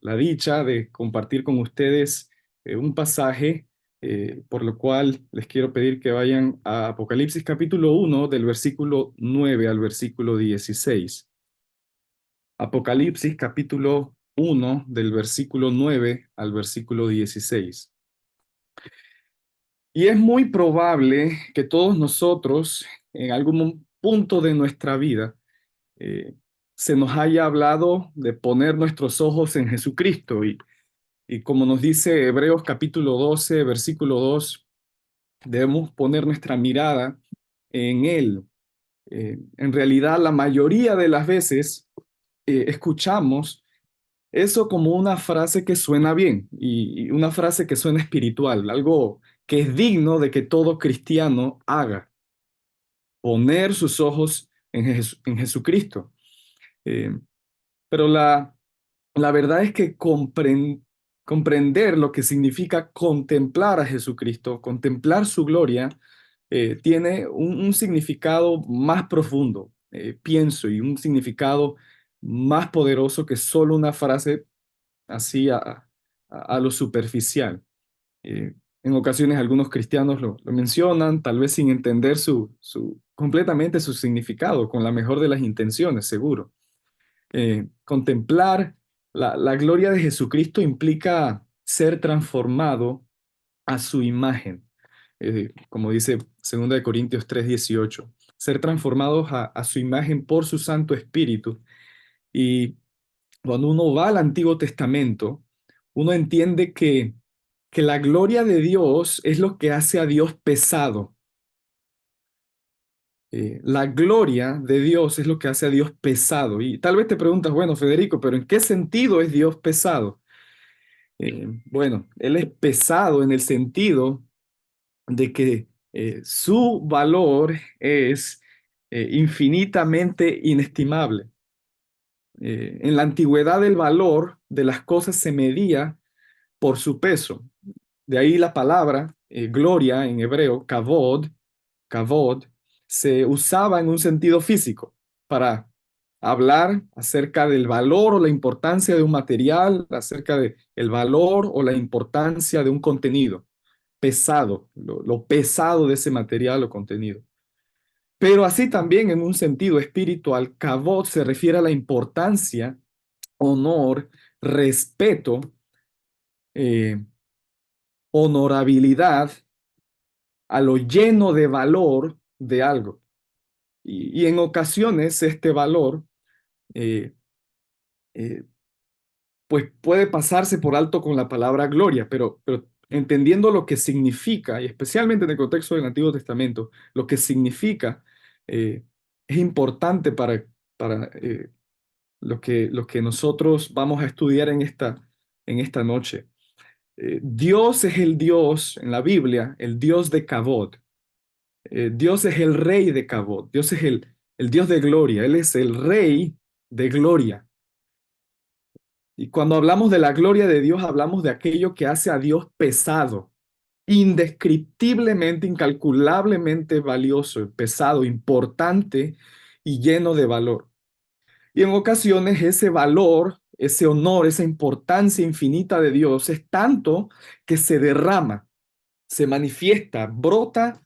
la dicha de compartir con ustedes un pasaje, por lo cual les quiero pedir que vayan a Apocalipsis capítulo 1 del versículo 9 al versículo 16. Apocalipsis capítulo 1 del versículo 9 al versículo 16. Y es muy probable que todos nosotros, en algún punto de nuestra vida, eh, se nos haya hablado de poner nuestros ojos en Jesucristo. Y como nos dice Hebreos capítulo 12, versículo 2, debemos poner nuestra mirada en Él. En realidad, la mayoría de las veces escuchamos eso como una frase que suena bien y una frase que suena espiritual, algo que es digno de que todo cristiano haga, poner sus ojos en Jesucristo. Eh, pero la verdad es que comprender lo que significa contemplar a Jesucristo, contemplar su gloria, tiene un significado más profundo, pienso, y un significado más poderoso que solo una frase así a lo superficial. Eh, en ocasiones algunos cristianos lo mencionan, tal vez sin entender completamente su significado, con la mejor de las intenciones, seguro. Contemplar la gloria de Jesucristo implica ser transformado a su imagen, como dice 2 Corintios 3:18, ser transformados a su imagen por su Santo Espíritu. Y cuando uno va al Antiguo Testamento, uno entiende que la gloria de Dios es lo que hace a Dios pesado. La gloria de Dios es lo que hace a Dios pesado. Y tal vez te preguntas, bueno, Federico, pero ¿en qué sentido es Dios pesado? Bueno, Él es pesado en el sentido de que su valor es infinitamente inestimable. En la antigüedad el valor de las cosas se medía por su peso. De ahí la palabra gloria en hebreo, kavod, se usaba en un sentido físico para hablar acerca del valor o la importancia de un material, acerca del valor o la importancia de un contenido pesado, lo pesado de ese material o contenido. Pero así también en un sentido espiritual, kavod se refiere a la importancia, honor, respeto, eh, honorabilidad, a lo lleno de valor de algo. Y en ocasiones este valor eh, eh, pues puede pasarse por alto con la palabra gloria, pero entendiendo lo que significa, y especialmente en el contexto del Antiguo Testamento, lo que significa es importante para lo que nosotros vamos a estudiar en esta noche. Dios es el Dios en la Biblia, el Dios de Kavod. Dios es el rey de Kavod. Dios es el Dios de gloria. Él es el rey de gloria. Y cuando hablamos de la gloria de Dios, hablamos de aquello que hace a Dios pesado, indescriptiblemente, incalculablemente valioso, pesado, importante y lleno de valor. Y en ocasiones ese valor, ese honor, esa importancia infinita de Dios es tanto que se derrama, se manifiesta, brota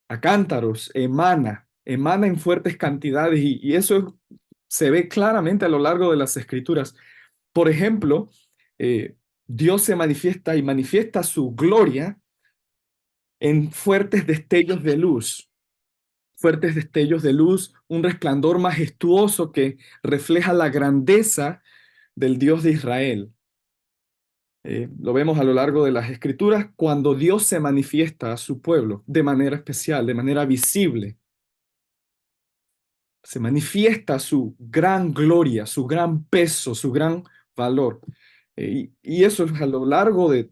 a cántaros, emana en fuertes cantidades y eso se ve claramente a lo largo de las escrituras. Por ejemplo, eh, Dios se manifiesta y manifiesta su gloria en fuertes destellos de luz, un resplandor majestuoso que refleja la grandeza del Dios de Israel. Lo vemos a lo largo de las escrituras cuando Dios se manifiesta a su pueblo de manera especial, de manera visible. Se manifiesta su gran gloria, su gran peso, su gran valor. Y eso es a lo largo de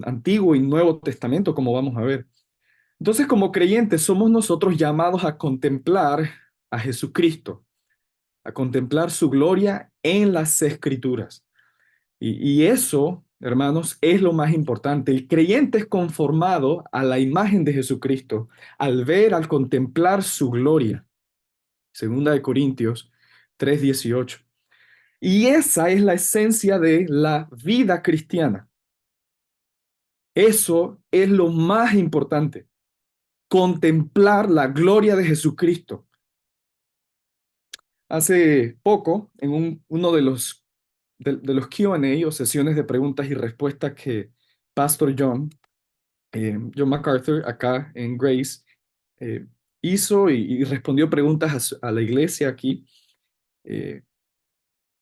Antiguo y Nuevo Testamento, como vamos a ver. Entonces, como creyentes, somos nosotros llamados a contemplar a Jesucristo, a contemplar su gloria en las Escrituras. Y eso, hermanos, es lo más importante. El creyente es conformado a la imagen de Jesucristo al ver, al contemplar su gloria. Segunda de Corintios 3:18. Y esa es la esencia de la vida cristiana. Eso es lo más importante, contemplar la gloria de Jesucristo. Hace poco, en uno de los Q&A o sesiones de preguntas y respuestas que Pastor John MacArthur, acá en Grace, eh, hizo y respondió preguntas a la iglesia aquí, eh,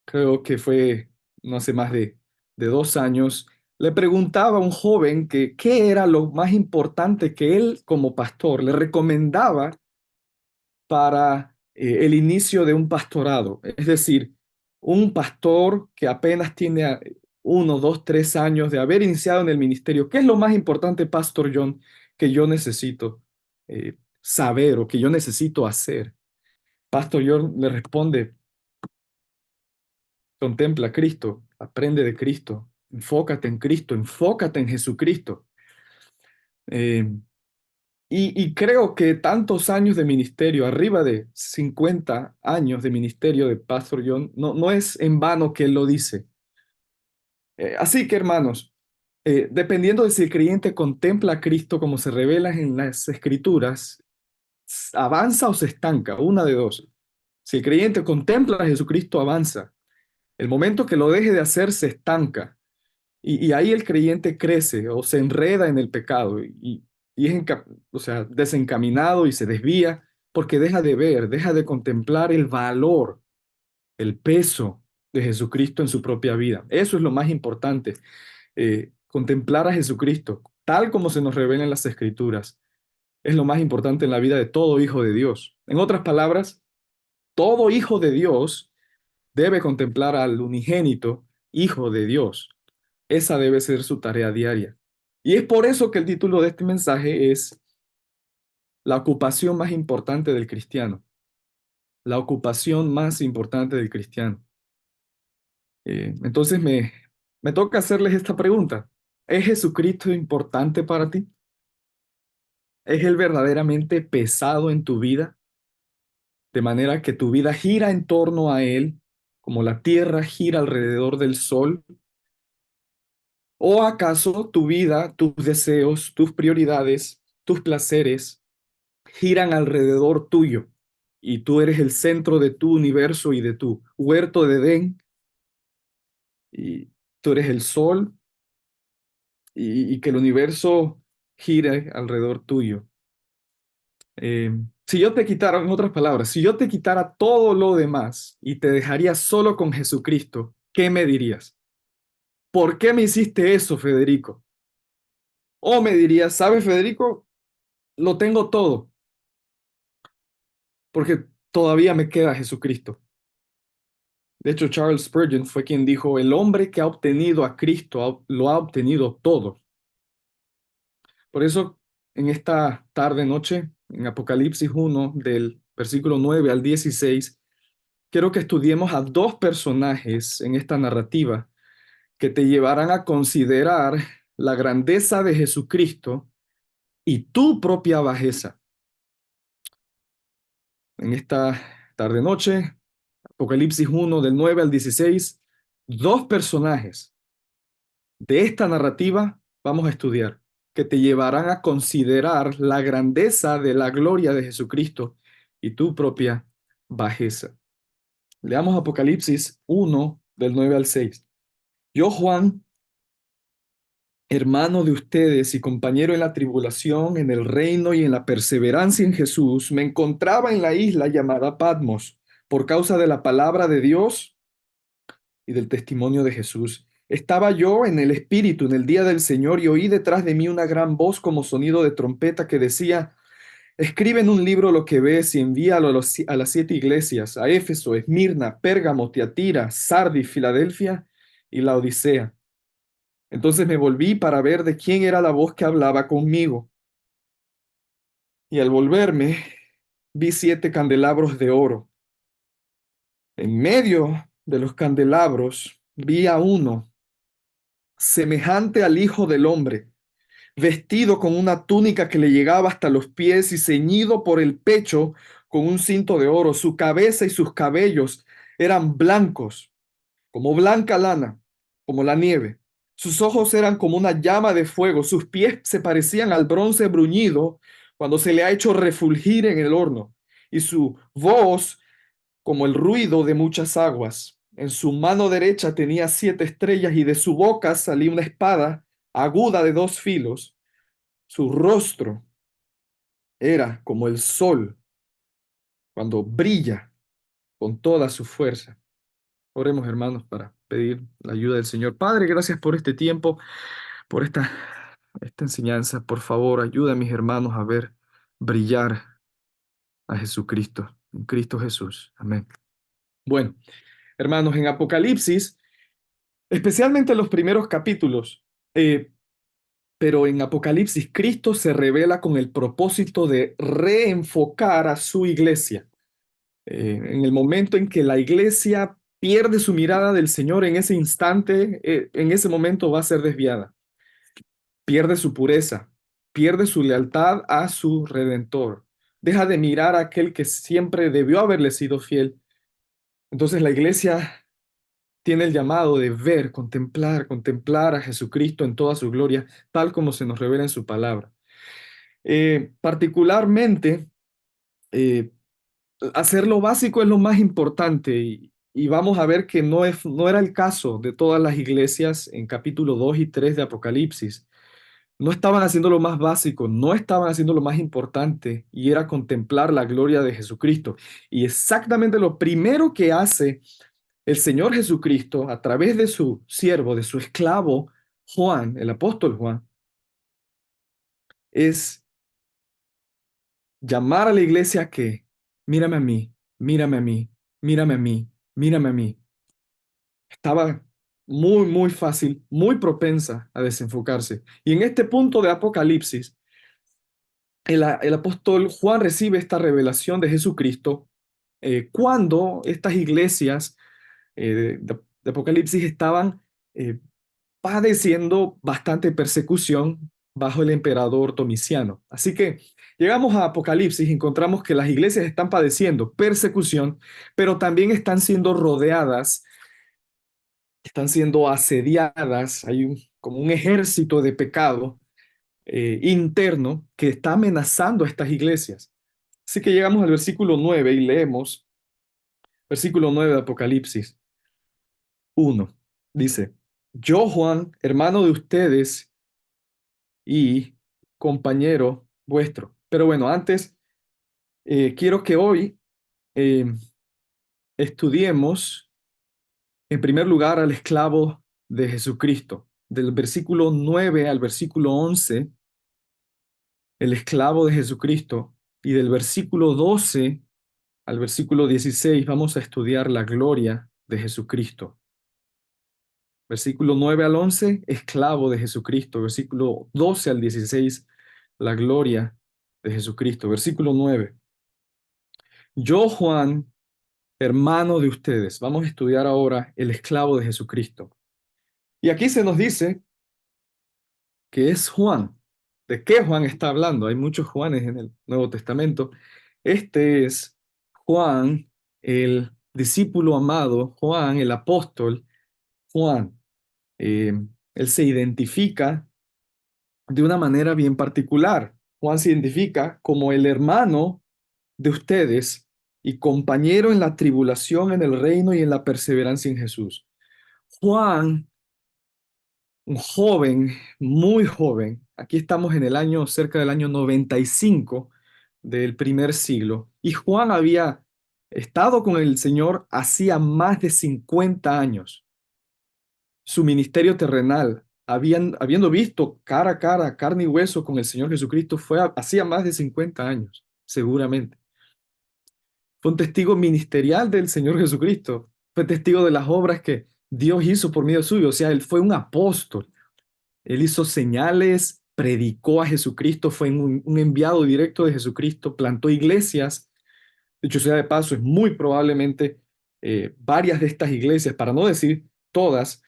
creo que fue no hace más de 2 años, le preguntaba a un joven que qué era lo más importante que él como pastor le recomendaba para el inicio de un pastorado. Es decir, un pastor que apenas tiene 1, 2, 3 años de haber iniciado en el ministerio. ¿Qué es lo más importante, Pastor John, que yo necesito saber o que yo necesito hacer? Pastor John le responde, contempla a Cristo, aprende de Cristo, enfócate en Jesucristo. Eh, y creo que tantos años de ministerio, arriba de 50 años de ministerio de Pastor John, no es en vano que él lo dice. Así que, hermanos, dependiendo de si el creyente contempla a Cristo como se revela en las Escrituras, avanza o se estanca, una de dos. Si el creyente contempla a Jesucristo, avanza. El momento que lo deje de hacer, se estanca. Y ahí el creyente crece o se enreda en el pecado y es o sea, desencaminado y se desvía porque deja de ver, deja de contemplar el valor, el peso de Jesucristo en su propia vida. Eso es lo más importante, contemplar a Jesucristo tal como se nos revela en las Escrituras. Es lo más importante en la vida de todo hijo de Dios. En otras palabras, todo hijo de Dios debe contemplar al unigénito Hijo de Dios. Esa debe ser su tarea diaria. Y es por eso que el título de este mensaje es la ocupación más importante del cristiano. La ocupación más importante del cristiano. Entonces me toca hacerles esta pregunta. ¿Es Jesucristo importante para ti? ¿Es Él verdaderamente pesado en tu vida? De manera que tu vida gira en torno a Él, como la tierra gira alrededor del sol. ¿O acaso tu vida, tus deseos, tus prioridades, tus placeres giran alrededor tuyo y tú eres el centro de tu universo y de tu huerto de Edén y tú eres el sol y que el universo gire alrededor tuyo? Si yo te quitara, en otras palabras, si yo te quitara todo lo demás y te dejaría solo con Jesucristo, ¿qué me dirías? ¿Por qué me hiciste eso, Federico? O me dirías, ¿sabes, Federico? Lo tengo todo, porque todavía me queda Jesucristo. De hecho, Charles Spurgeon fue quien dijo, el hombre que ha obtenido a Cristo lo ha obtenido todo. Por eso, en esta tarde-noche, en Apocalipsis 1, del versículo 9 al 16, quiero que estudiemos a dos personajes en esta narrativa que te llevarán a considerar la grandeza de Jesucristo y tu propia bajeza. En esta tarde-noche, Apocalipsis 1, del 9 al 16, dos personajes de esta narrativa vamos a estudiar, que te llevarán a considerar la grandeza de la gloria de Jesucristo y tu propia bajeza. Leamos Apocalipsis 1, del 9 al 6. Yo, Juan, hermano de ustedes y compañero en la tribulación, en el reino y en la perseverancia en Jesús, me encontraba en la isla llamada Patmos por causa de la palabra de Dios y del testimonio de Jesús. Estaba yo en el Espíritu en el día del Señor y oí detrás de mí una gran voz como sonido de trompeta que decía, escribe en un libro lo que ves y envíalo a las 7 iglesias, a Éfeso, Esmirna, Pérgamo, Tiatira, Sardis, Filadelfia y la Odisea. Entonces me volví para ver de quién era la voz que hablaba conmigo. Y al volverme, vi 7 candelabros de oro. En medio de los candelabros vi a uno semejante al Hijo del Hombre, vestido con una túnica que le llegaba hasta los pies y ceñido por el pecho con un cinto de oro. Su cabeza y sus cabellos eran blancos como blanca lana, como la nieve. Sus ojos eran como una llama de fuego, sus pies se parecían al bronce bruñido cuando se le ha hecho refulgir en el horno, y su voz como el ruido de muchas aguas. En su mano derecha tenía 7 estrellas y de su boca salía una espada aguda de 2 filos. Su rostro era como el sol cuando brilla con toda su fuerza. Oremos, hermanos, para pedir la ayuda del Señor. Padre, gracias por este tiempo, por esta enseñanza. Por favor, ayuda a mis hermanos a ver brillar a Jesucristo, en Cristo Jesús. Amén. Bueno, hermanos, en Apocalipsis, especialmente los primeros capítulos, eh, pero en Apocalipsis, Cristo se revela con el propósito de reenfocar a su iglesia. En el momento en que la iglesia pierde su mirada del Señor, en ese instante, en ese momento va a ser desviada. Pierde su pureza, pierde su lealtad a su Redentor. Deja de mirar a aquel que siempre debió haberle sido fiel. Entonces la iglesia tiene el llamado de ver, contemplar a Jesucristo en toda su gloria, tal como se nos revela en su palabra. Particularmente, eh, hacer lo básico es lo más importante y vamos a ver que no era el caso de todas las iglesias en capítulo 2 y 3 de Apocalipsis. No estaban haciendo lo más básico, no estaban haciendo lo más importante y era contemplar la gloria de Jesucristo. Y exactamente lo primero que hace el Señor Jesucristo a través de su siervo, de su esclavo Juan, el apóstol Juan, es llamar a la iglesia que mírame a mí, mírame a mí, mírame a mí, mírame a mí. Estaba muy fácil, muy propensa a desenfocarse. Y en este punto de Apocalipsis, el apóstol Juan recibe esta revelación de Jesucristo cuando estas iglesias de Apocalipsis estaban eh, padeciendo bastante persecución bajo el emperador Domiciano. Así que llegamos a Apocalipsis y encontramos que las iglesias están padeciendo persecución, pero también están siendo rodeadas, están siendo asediadas, hay como un ejército de pecado interno que está amenazando a estas iglesias. Así que llegamos al versículo 9 y leemos, versículo 9 de Apocalipsis 1. Dice, yo Juan, hermano de ustedes y compañero vuestro. Pero bueno, antes quiero que hoy eh, estudiemos en primer lugar al esclavo de Jesucristo. Del versículo 9 al versículo 11, el esclavo de Jesucristo, y del versículo 12 al versículo 16 vamos a estudiar la gloria de Jesucristo. Versículo 9 al 11, esclavo de Jesucristo. Versículo 12 al 16, la gloria de Jesucristo. Versículo 9. Yo, Juan, hermano de ustedes, vamos a estudiar ahora el esclavo de Jesucristo. Y aquí se nos dice que es Juan. ¿De qué Juan está hablando? Hay muchos Juanes en el Nuevo Testamento. Este es Juan, el discípulo amado, Juan, el apóstol, Juan. Eh, Él se identifica de una manera bien particular. Juan se identifica como el hermano de ustedes y compañero en la tribulación, en el reino y en la perseverancia en Jesús. Juan, un joven, muy joven, aquí estamos en el año, cerca del año 95 del primer siglo, y Juan había estado con el Señor hacía más de 50 años. Su ministerio terrenal, habiendo visto cara a cara, carne y hueso con el Señor Jesucristo, hacía más de 50 años, seguramente. Fue un testigo ministerial del Señor Jesucristo. Fue testigo de las obras que Dios hizo por medio suyo. O sea, él fue un apóstol. Él hizo señales, predicó a Jesucristo, fue un enviado directo de Jesucristo, plantó iglesias. Dicho sea de paso, es muy probablemente varias de estas iglesias, para no decir todas,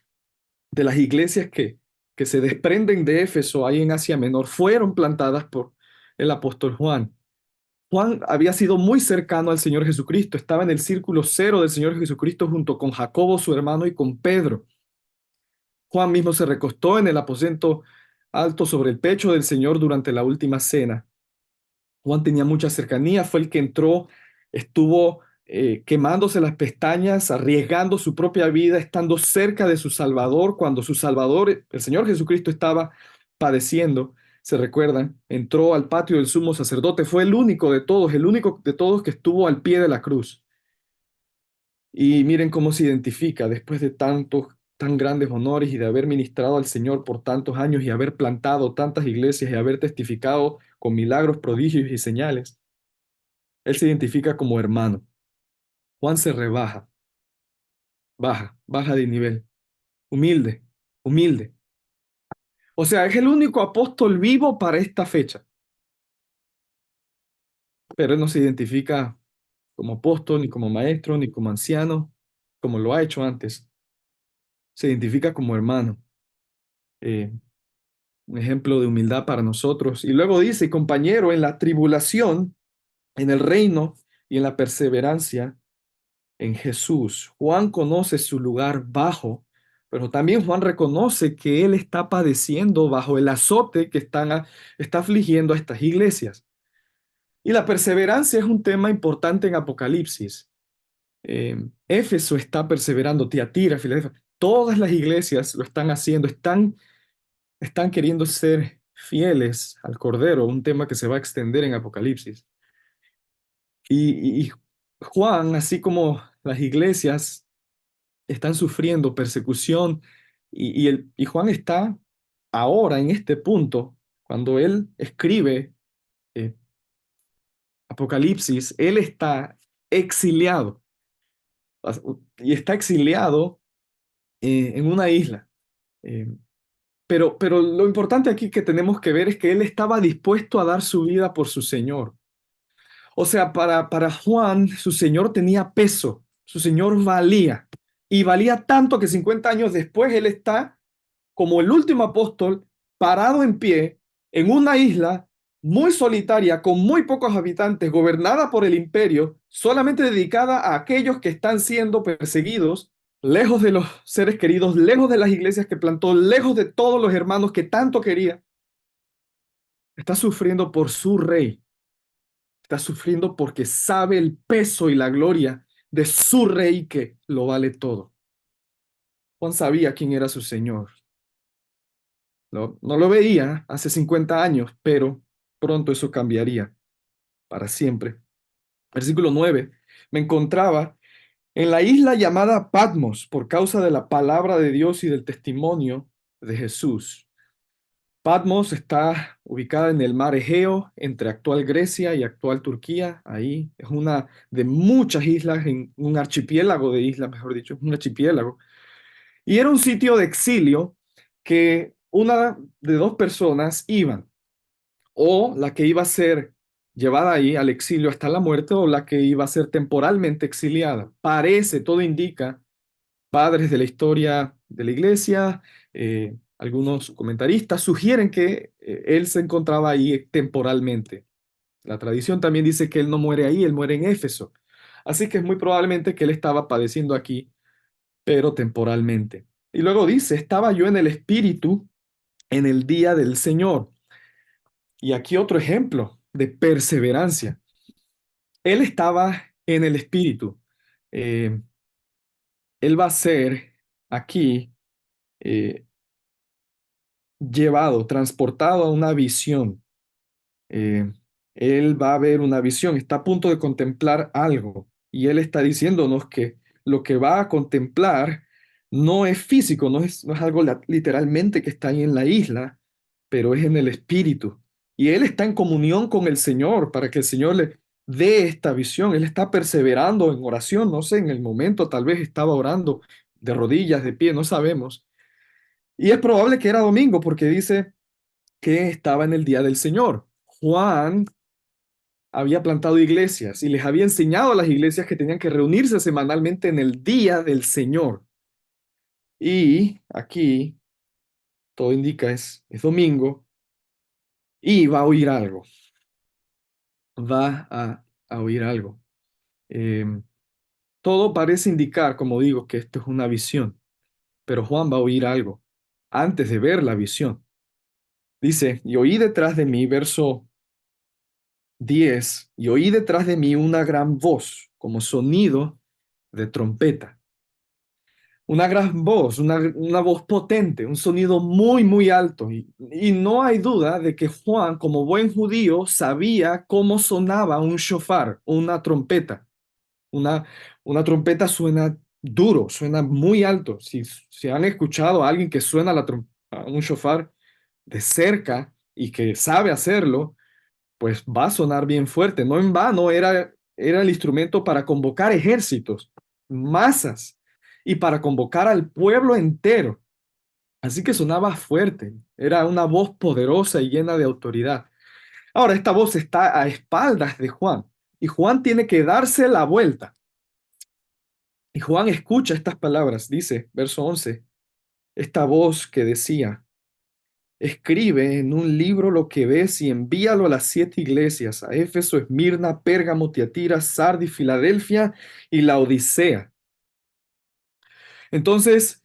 de las iglesias que se desprenden de Éfeso ahí en Asia Menor, fueron plantadas por el apóstol Juan. Juan había sido muy cercano al Señor Jesucristo, estaba en el círculo cero del Señor Jesucristo junto con Jacobo, su hermano, y con Pedro. Juan mismo se recostó en el aposento alto sobre el pecho del Señor durante la última cena. Juan tenía mucha cercanía, fue el que entró, estuvo quemándose las pestañas, arriesgando su propia vida, estando cerca de su Salvador, cuando su Salvador, el Señor Jesucristo, estaba padeciendo. Se recuerdan, entró al patio del sumo sacerdote, fue el único de todos, el único de todos que estuvo al pie de la cruz. Y miren cómo se identifica después de tantos, tan grandes honores y de haber ministrado al Señor por tantos años y haber plantado tantas iglesias y haber testificado con milagros, prodigios y señales. Él se identifica como hermano. Juan se rebaja, baja de nivel, humilde, humilde. O sea, es el único apóstol vivo para esta fecha, pero él no se identifica como apóstol, ni como maestro, ni como anciano, como lo ha hecho antes. Se identifica como hermano. Eh, un ejemplo de humildad para nosotros. Y luego dice, compañero, en la tribulación, en el reino y en la perseverancia en Jesús. Juan conoce su lugar bajo, pero también Juan reconoce que él está padeciendo bajo el azote que está afligiendo a estas iglesias. Y la perseverancia es un tema importante en Apocalipsis. Éfeso está perseverando, Tiatira, Filadelfia, todas las iglesias lo están haciendo, están queriendo ser fieles al Cordero, un tema que se va a extender en Apocalipsis. Y Juan, así como las iglesias, están sufriendo persecución y Juan está ahora en este punto, cuando él escribe eh, Apocalipsis, él está exiliado y está exiliado en una isla. Eh, pero lo importante aquí que tenemos que ver es que él estaba dispuesto a dar su vida por su Señor. O sea, para Juan, su Señor tenía peso, su Señor valía. Y valía tanto que 50 años después él está como el último apóstol parado en pie en una isla muy solitaria, con muy pocos habitantes, gobernada por el imperio, solamente dedicada a aquellos que están siendo perseguidos, lejos de los seres queridos, lejos de las iglesias que plantó, lejos de todos los hermanos que tanto quería. Está sufriendo por su rey. Está sufriendo porque sabe el peso y la gloria de su rey que lo vale todo. Juan sabía quién era su Señor. No lo veía hace 50 años, pero pronto eso cambiaría para siempre. Versículo 9. Me encontraba en la isla llamada Patmos por causa de la palabra de Dios y del testimonio de Jesús. Patmos está ubicada en el mar Egeo, entre actual Grecia y actual Turquía. Ahí es una de muchas islas, en un archipiélago de islas, mejor dicho, es un archipiélago. Y era un sitio de exilio que una de dos personas iban, o la que iba a ser llevada ahí al exilio hasta la muerte, o la que iba a ser temporalmente exiliada. Parece, todo indica, padres de la historia de la iglesia, algunos comentaristas sugieren que él se encontraba ahí temporalmente. La tradición también dice que él no muere ahí, él muere en Éfeso. Así que es muy probablemente que él estaba padeciendo aquí, pero temporalmente. Y luego dice, estaba yo en el Espíritu en el día del Señor. Y aquí otro ejemplo de perseverancia. Él estaba en el Espíritu. Eh, él va a ser aquí eh, llevado, transportado a una visión. Eh, él va a ver una visión, está a punto de contemplar algo y él está diciéndonos que lo que va a contemplar no es físico, no es algo literalmente que está ahí en la isla, pero es en el espíritu. Y él está en comunión con el Señor para que el Señor le dé esta visión. Él está perseverando en oración, no sé, en el momento tal vez estaba orando de rodillas, de pie, no sabemos. Y es probable que era domingo porque dice que estaba en el día del Señor. Juan había plantado iglesias y les había enseñado a las iglesias que tenían que reunirse semanalmente en el día del Señor. Y aquí todo indica es domingo y va a oír algo. va a oír algo. Eh, Todo parece indicar, como digo, que esto es una visión, pero Juan va a oír algo antes de ver la visión. Dice, y oí detrás de mí, verso 10, y oí detrás de mí una gran voz, como sonido de trompeta. Una gran voz, una voz potente, un sonido muy, muy alto. Y no hay duda de que Juan, como buen judío, sabía cómo sonaba un shofar, una trompeta. Una, una trompeta suena duro, suena muy alto. Si han escuchado a alguien que suena a un shofar de cerca y que sabe hacerlo, pues va a sonar bien fuerte. No en vano era el instrumento para convocar ejércitos, masas y para convocar al pueblo entero. Así que sonaba fuerte, era una voz poderosa y llena de autoridad. Ahora, esta voz está a espaldas de Juan y Juan tiene que darse la vuelta. Y Juan escucha estas palabras, dice, verso 11, esta voz que decía, escribe en un libro lo que ves y envíalo a las 7 iglesias, a Éfeso, Esmirna, Pérgamo, Tiatira, Sardis, Filadelfia y la Odisea. Entonces,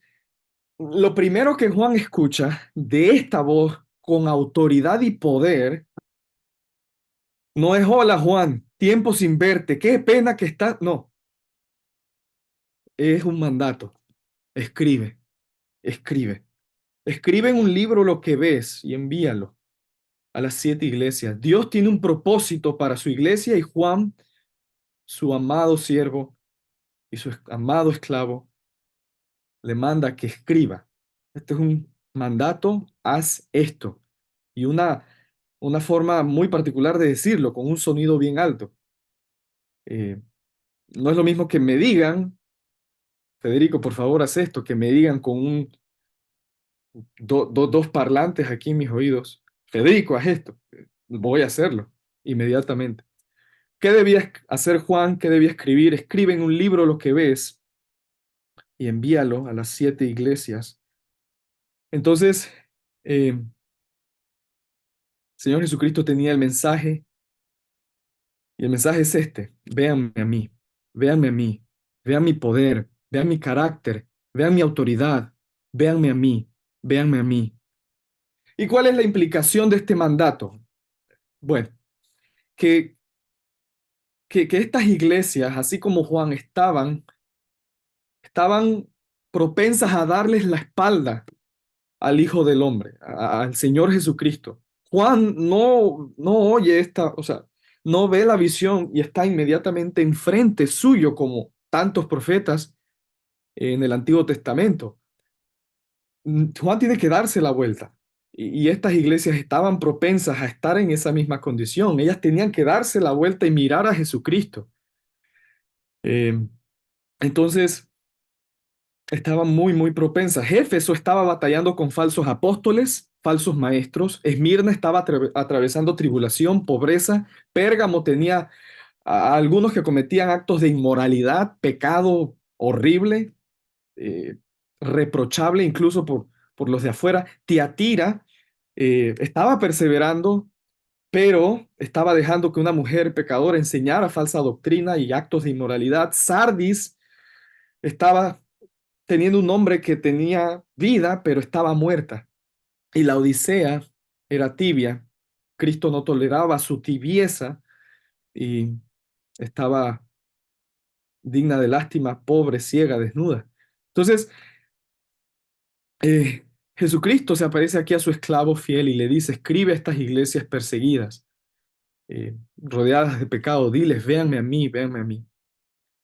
lo primero que Juan escucha de esta voz con autoridad y poder no es, hola Juan, tiempo sin verte, qué pena que estás. No, es un mandato. Escribe, escribe. Escribe en un libro lo que ves y envíalo a las 7 iglesias. Dios tiene un propósito para su iglesia y Juan, su amado siervo y su amado esclavo, le manda que escriba. Este es un mandato, haz esto. Y una forma muy particular de decirlo, con un sonido bien alto. Eh, no es lo mismo que me digan, Federico, por favor, haz esto, que me digan con dos parlantes aquí en mis oídos, Federico, haz esto. Voy a hacerlo inmediatamente. ¿Qué debía hacer Juan? ¿Qué debía escribir? Escribe en un libro lo que ves y envíalo a las 7 iglesias. Entonces, eh, Señor Jesucristo tenía el mensaje y el mensaje es este. Véanme a mí, vean mi poder, vean mi carácter, vean mi autoridad, véanme a mí, véanme a mí. ¿Y cuál es la implicación de este mandato? Bueno, que, que estas iglesias, así como Juan, estaban propensas a darles la espalda al Hijo del Hombre, al Señor Jesucristo. Juan no oye esta, o sea, no ve la visión y está inmediatamente enfrente suyo como tantos profetas en el Antiguo Testamento. Juan tiene que darse la vuelta. Y estas iglesias estaban propensas a estar en esa misma condición. Ellas tenían que darse la vuelta y mirar a Jesucristo. Eh, entonces, estaban muy, muy propensas. Éfeso estaba batallando con falsos apóstoles, falsos maestros. Esmirna estaba atravesando tribulación, pobreza. Pérgamo tenía a algunos que cometían actos de inmoralidad, pecado horrible, eh, reprochable incluso por los de afuera. Tiatira estaba perseverando, pero estaba dejando que una mujer pecadora enseñara falsa doctrina y actos de inmoralidad. Sardis estaba teniendo un hombre que tenía vida, pero estaba muerta. Y la Odisea era tibia. Cristo no toleraba su tibieza y estaba digna de lástima, pobre, ciega, desnuda. Entonces, Jesucristo se aparece aquí a su esclavo fiel y le dice, escribe a estas iglesias perseguidas, rodeadas de pecado, diles, véanme a mí, véanme a mí.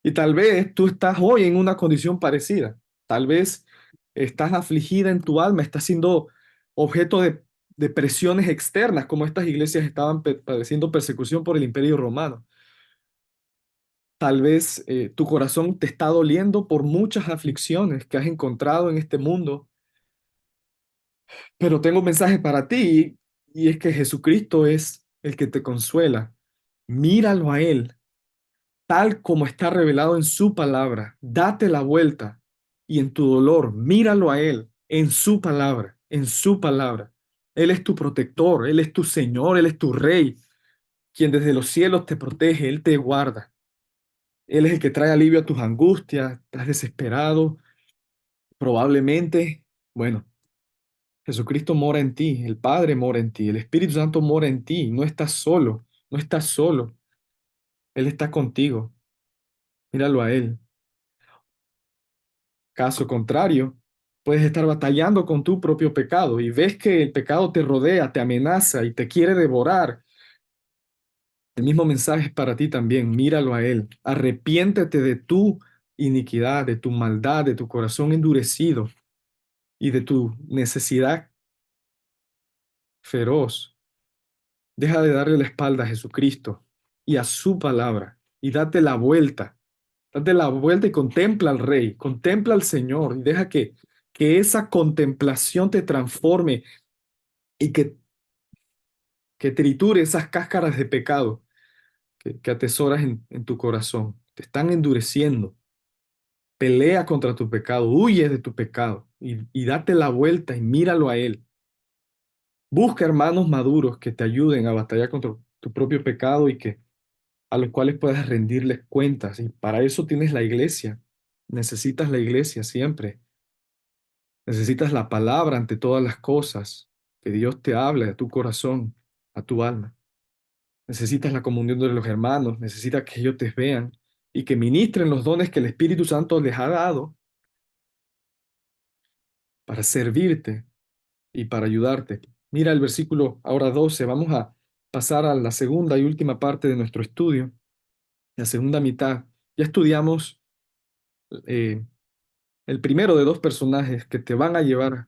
Y tal vez tú estás hoy en una condición parecida. Tal vez estás afligida en tu alma, estás siendo objeto de presiones externas, como estas iglesias estaban padeciendo persecución por el Imperio Romano. Tal vez tu corazón te está doliendo por muchas aflicciones que has encontrado en este mundo, pero tengo un mensaje para ti y es que Jesucristo es el que te consuela. Míralo a Él tal como está revelado en su palabra. Date la vuelta y en tu dolor, míralo a Él, en su palabra, en su palabra. Él es tu protector, Él es tu Señor, Él es tu Rey. quien desde los cielos te protege, Él te guarda. Él es el que trae alivio a tus angustias, estás desesperado, probablemente, bueno, Jesucristo mora en ti, el Padre mora en ti, el Espíritu Santo mora en ti, no estás solo, no estás solo, Él está contigo, míralo a Él. Caso contrario, puedes estar batallando con tu propio pecado y ves que el pecado te rodea, te amenaza y te quiere devorar. El mismo mensaje es para ti también, míralo a Él, arrepiéntete de tu iniquidad, de tu maldad, de tu corazón endurecido y de tu necesidad feroz. Deja de darle la espalda a Jesucristo y a su palabra y date la vuelta. Date la vuelta y contempla al Rey, contempla al Señor y deja que esa contemplación te transforme y que triture esas cáscaras de pecado que atesoras en tu corazón. Te están endureciendo. Pelea contra tu pecado, huye de tu pecado y date la vuelta y míralo a Él. Busca hermanos maduros que te ayuden a batallar contra tu propio pecado y que a los cuales puedas rendirles cuentas. Y para eso tienes la iglesia. Necesitas la iglesia siempre. Necesitas la palabra ante todas las cosas. Que Dios te hable a tu corazón, a tu alma. Necesitas la comunión de los hermanos. Necesitas que ellos te vean y que ministren los dones que el Espíritu Santo les ha dado para servirte y para ayudarte. Mira el versículo ahora 12. Vamos a pasar a la segunda y última parte de nuestro estudio, la segunda mitad. Ya estudiamos eh, el primero de dos personajes que te van a llevar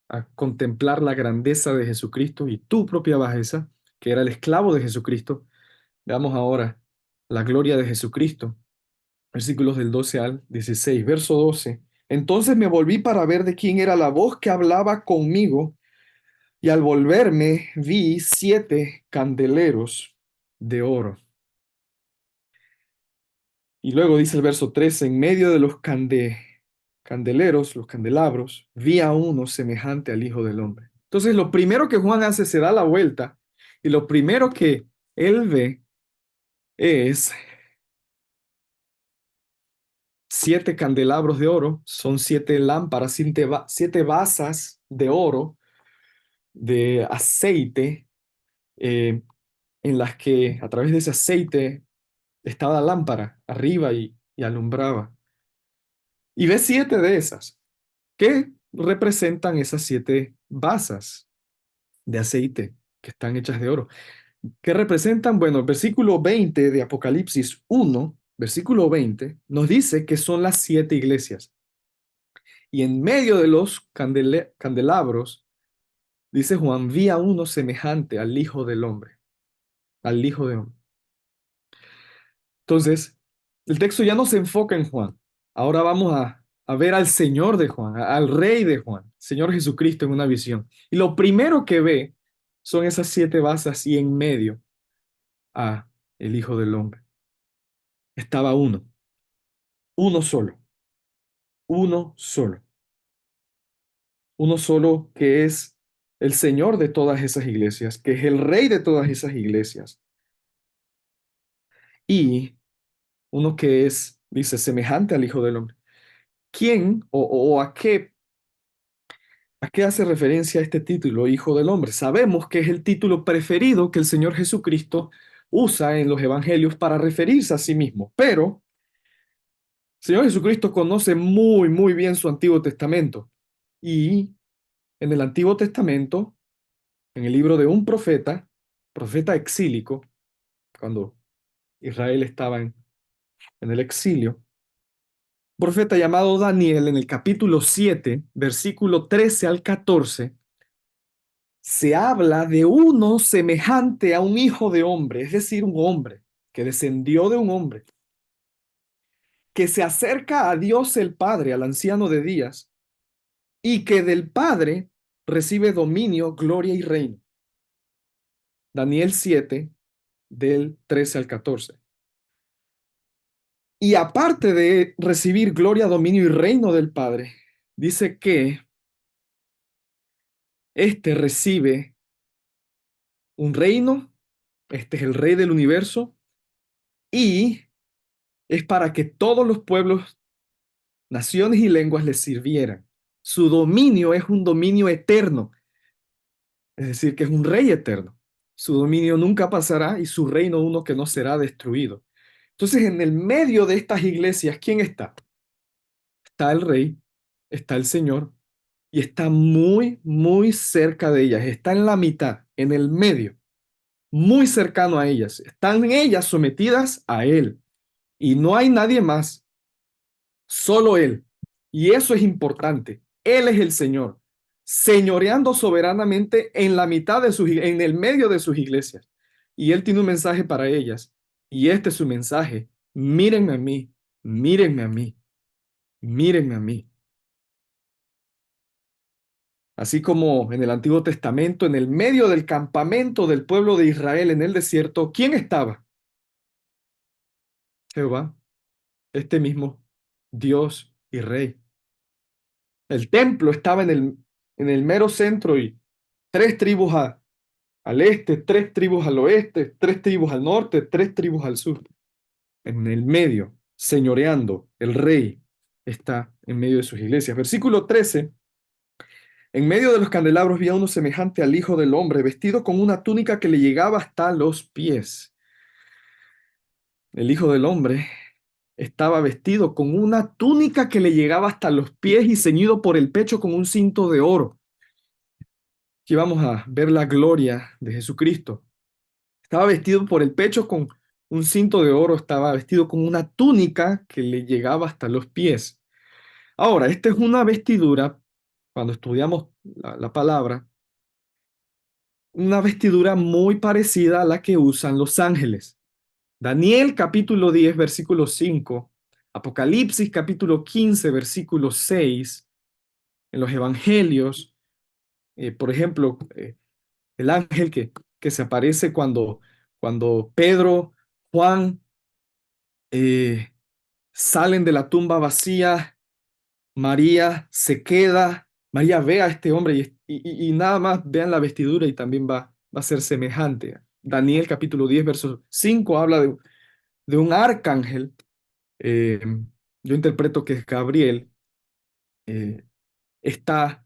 a contemplar la grandeza de Jesucristo y tu propia bajeza, que era el esclavo de Jesucristo. Veamos ahora la gloria de Jesucristo. Versículos del 12 al 16. Verso 12. Entonces me volví para ver de quién era la voz que hablaba conmigo, y al volverme vi 7 candeleros de oro. Y luego dice el verso 13, en medio de los candeleros, los candelabros, vi a uno semejante al Hijo del Hombre. Entonces, lo primero que Juan hace, se da la vuelta, y lo primero que él ve es 7 candelabros de oro, son 7 lámparas, 7 vasas de oro, de aceite, eh, en las que a través de ese aceite estaba la lámpara arriba y alumbraba. Y ve 7 de esas. ¿Qué representan esas 7 vasas de aceite que están hechas de oro? ¿Qué representan? Bueno, el versículo 20 de Apocalipsis 1, versículo 20, nos dice que son las 7 iglesias. Y en medio de los candelabros, dice Juan, vi a uno semejante al Hijo del Hombre, al Hijo de Hombre. Entonces, el texto ya no se enfoca en Juan. Ahora vamos a ver al Señor de Juan, al Rey de Juan, Señor Jesucristo en una visión. Y lo primero que ve son esas 7 basas y en medio a el Hijo del Hombre. Estaba uno solo, uno solo, uno solo que es el Señor de todas esas iglesias, que es el Rey de todas esas iglesias. Y uno que es, dice, semejante al Hijo del Hombre. ¿Quién o a qué hace referencia este título, Hijo del Hombre? Sabemos que es el título preferido que el Señor Jesucristo usa en los evangelios para referirse a sí mismo, pero el Señor Jesucristo conoce muy, muy bien su Antiguo Testamento. Y en el Antiguo Testamento, en el libro de un profeta exílico, cuando Israel estaba en el exilio, un profeta llamado Daniel, en el capítulo 7, versículo 13 al 14, se habla de uno semejante a un hijo de hombre, es decir, un hombre que descendió de un hombre, que se acerca a Dios el Padre, al anciano de días, y que del Padre recibe dominio, gloria y reino. Daniel 7, del 13 al 14. Y aparte de recibir gloria, dominio y reino del Padre, dice que éste recibe un reino Este es el Rey del universo y es para que todos los pueblos, naciones y lenguas le sirvieran. Su dominio es un dominio eterno, es decir, que es un rey eterno. Su dominio nunca pasará y su reino uno que no será destruido. Entonces, en el medio de estas iglesias, ¿quién está? Está el rey, está el Señor y está muy, muy cerca de ellas. Está en la mitad, en el medio, muy cercano a ellas. Están ellas sometidas a él y no hay nadie más, solo él. Y eso es importante. Él es el Señor, señoreando soberanamente en la mitad de sus, en el medio de sus iglesias. Y él tiene un mensaje para ellas. Y este es su mensaje. Mírenme a mí, mírenme a mí, mírenme a mí. Así como en el Antiguo Testamento, en el medio del campamento del pueblo de Israel en el desierto, ¿quién estaba? Jehová, este mismo Dios y Rey. El templo estaba en el mero centro y tres tribus al este, tres tribus al oeste, tres tribus al norte, tres tribus al sur. En el medio, señoreando, el Rey está en medio de sus iglesias. Versículo 13. En medio de los candelabros había uno semejante al Hijo del Hombre, vestido con una túnica que le llegaba hasta los pies. El Hijo del Hombre estaba vestido con una túnica que le llegaba hasta los pies y ceñido por el pecho con un cinto de oro. Aquí vamos a ver la gloria de Jesucristo. Estaba vestido por el pecho con un cinto de oro, estaba vestido con una túnica que le llegaba hasta los pies. Ahora, esta es una vestidura, cuando estudiamos la palabra, una vestidura muy parecida a la que usan los ángeles. Daniel capítulo 10 versículo 5, Apocalipsis capítulo 15 versículo 6, en los evangelios, por ejemplo, el ángel que se aparece cuando Pedro, Juan eh, salen de la tumba vacía, María se queda, María ve a este hombre y nada más vean la vestidura y también va a ser semejante. Daniel capítulo 10 verso 5 habla de un arcángel, eh, yo interpreto que es Gabriel, eh, está,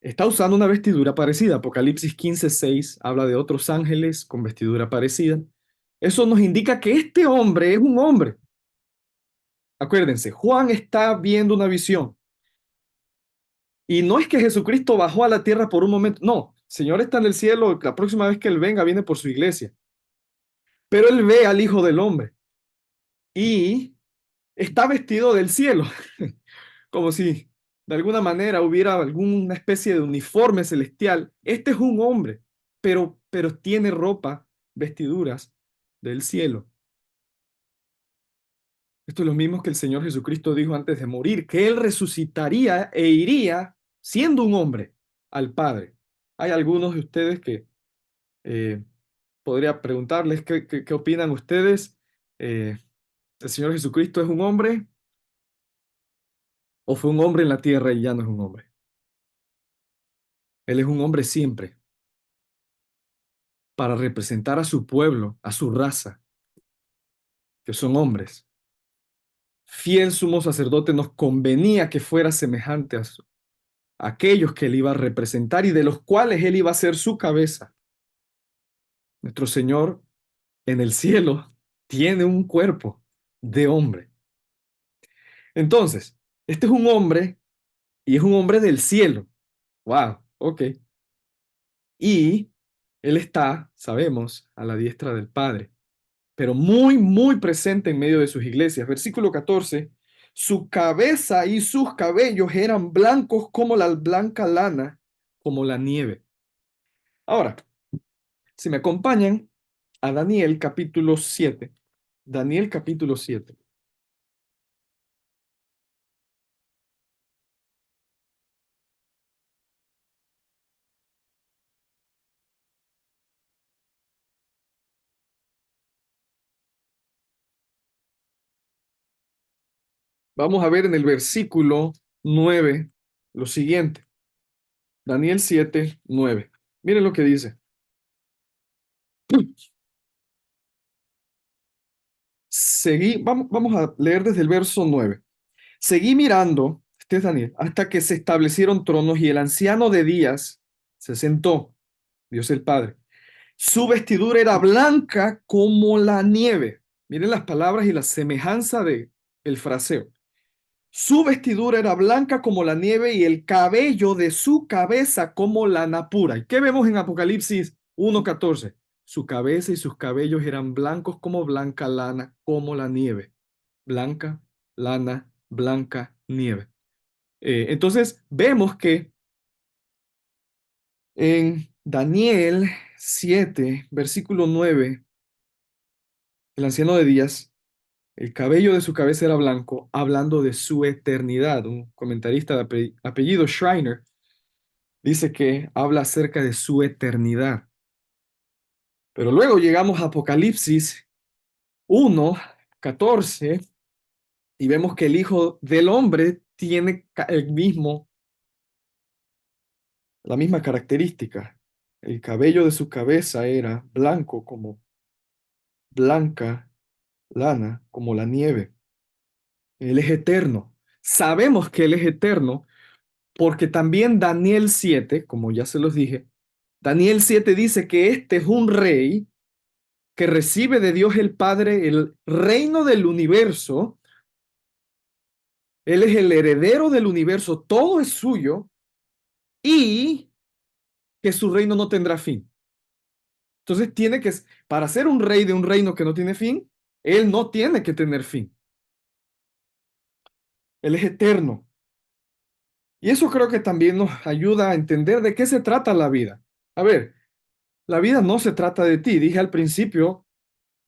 está usando una vestidura parecida. Apocalipsis 15:6 habla de otros ángeles con vestidura parecida. Eso nos indica que este hombre es un hombre. Acuérdense, Juan está viendo una visión. Y no es que Jesucristo bajó a la tierra por un momento. No, el Señor está en el cielo. La próxima vez que Él venga, viene por su iglesia. Pero Él ve al Hijo del Hombre y está vestido del cielo. Como si de alguna manera hubiera alguna especie de uniforme celestial. Este es un hombre, pero tiene ropa, vestiduras del cielo. Esto es lo mismo que el Señor Jesucristo dijo antes de morir, que Él resucitaría e iría siendo un hombre al Padre. Hay algunos de ustedes que eh, podría preguntarles qué opinan ustedes. Eh, ¿El Señor Jesucristo es un hombre o fue un hombre en la tierra y ya no es un hombre? Él es un hombre siempre para representar a su pueblo, a su raza, que son hombres. Fiel sumo sacerdote nos convenía que fuera semejante a aquellos que él iba a representar y de los cuales él iba a ser su cabeza. Nuestro Señor en el cielo tiene un cuerpo de hombre. Entonces, este es un hombre y es un hombre del cielo. Wow, ok. Y él está, sabemos, a la diestra del Padre, pero muy, muy presente en medio de sus iglesias. Versículo 14, su cabeza y sus cabellos eran blancos como la blanca lana, como la nieve. Ahora, si me acompañan a Daniel capítulo 7, Daniel capítulo 7. Vamos a ver en el versículo 9 lo siguiente. Daniel 7, 9. Miren lo que dice. Vamos a leer desde el verso 9. Seguí mirando, este es Daniel, hasta que se establecieron tronos y el anciano de días se sentó, Dios el Padre. Su vestidura era blanca como la nieve. Miren las palabras y la semejanza de el fraseo. Su vestidura era blanca como la nieve y el cabello de su cabeza como lana pura. ¿Y qué vemos en Apocalipsis 1:14? Su cabeza y sus cabellos eran blancos como blanca lana, como la nieve. Blanca, lana, blanca, nieve. Entonces vemos que en Daniel 7, versículo 9, el anciano de días, el cabello de su cabeza era blanco, hablando de su eternidad. Un comentarista de apellido Schreiner dice que habla acerca de su eternidad. Pero luego llegamos a Apocalipsis 1:14 y vemos que el Hijo del Hombre tiene la misma característica. El cabello de su cabeza era blanco como blanca lana, como la nieve. Él es eterno. Sabemos que Él es eterno porque también Daniel 7, como ya se los dije, Daniel 7 dice que este es un rey que recibe de Dios el Padre el reino del universo. Él es el heredero del universo, todo es suyo y que su reino no tendrá fin. Entonces para ser un rey de un reino que no tiene fin, él no tiene que tener fin. Él es eterno. Y eso creo que también nos ayuda a entender de qué se trata la vida. A ver, la vida no se trata de ti. Dije al principio,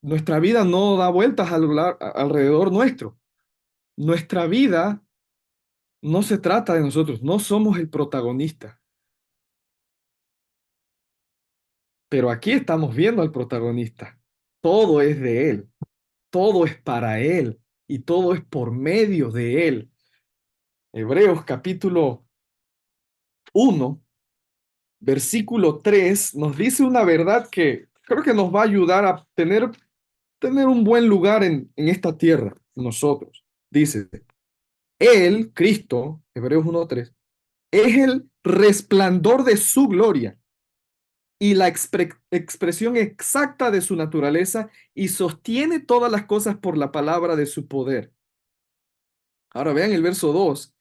nuestra vida no da vueltas alrededor nuestro. Nuestra vida no se trata de nosotros, no somos el protagonista. Pero aquí estamos viendo al protagonista. Todo es de él, todo es para él y todo es por medio de él. Hebreos capítulo 1, versículo 3 nos dice una verdad que creo que nos va a ayudar a tener un buen lugar en esta tierra, nosotros. Dice, Él, Cristo, Hebreos 1:3, es el resplandor de su gloria y la expresión exacta de su naturaleza y sostiene todas las cosas por la palabra de su poder. Ahora vean el verso 2.